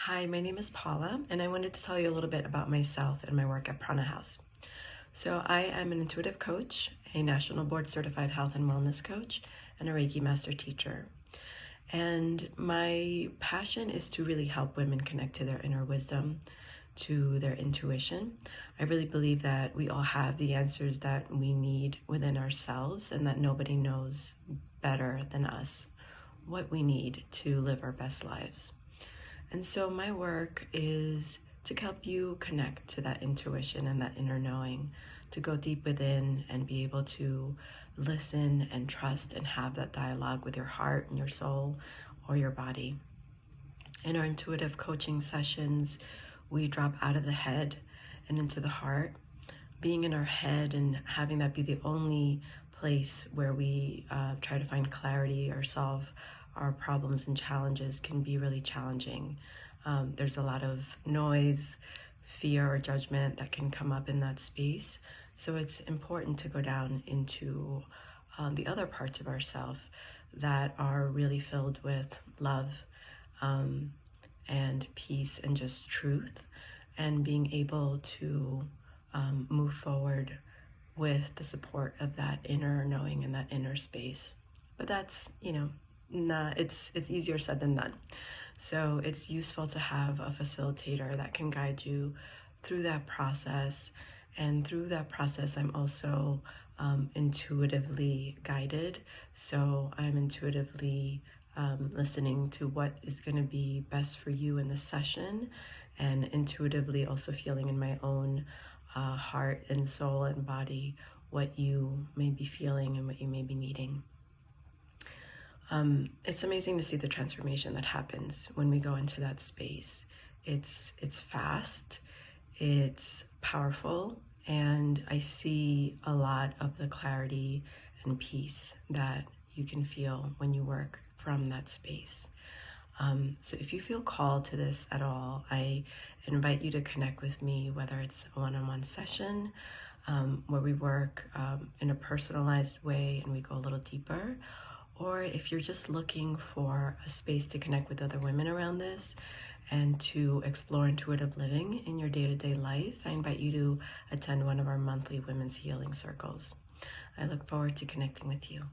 Hi, my name is Paula, and I wanted to tell you a little bit about myself and my work at Prana House. So I am an intuitive coach, a national board certified health and wellness coach, and a Reiki master teacher. And my passion is to really help women connect to their inner wisdom, to their intuition. I really believe that we all have the answers that we need within ourselves, and that nobody knows better than us what we need to live our best lives. And so my work is to help you connect to that intuition and that inner knowing, to go deep within and be able to listen and trust and have that dialogue with your heart and your soul or your body. In our intuitive coaching sessions, we drop out of the head and into the heart. Being in our head and having that be the only place where we try to find clarity or solve our problems and challenges can be really challenging. There's a lot of noise, fear, or judgment that can come up in that space. So it's important to go down into the other parts of ourselves that are really filled with love and peace and just truth, and being able to move forward with the support of that inner knowing and that inner space. But that's, it's easier said than done. So it's useful to have a facilitator that can guide you through that process. And through that process, I'm also intuitively guided. So I'm intuitively listening to what is going to be best for you in the session, and intuitively also feeling in my own heart and soul and body what you may be feeling and what you may be needing. It's amazing to see the transformation that happens when we go into that space. It's fast, it's powerful, and I see a lot of the clarity and peace that you can feel when you work from that space. So if you feel called to this at all, I invite you to connect with me, whether it's a one-on-one session where we work in a personalized way and we go a little deeper, or if you're just looking for a space to connect with other women around this and to explore intuitive living in your day-to-day life, I invite you to attend one of our monthly women's healing circles. I look forward to connecting with you.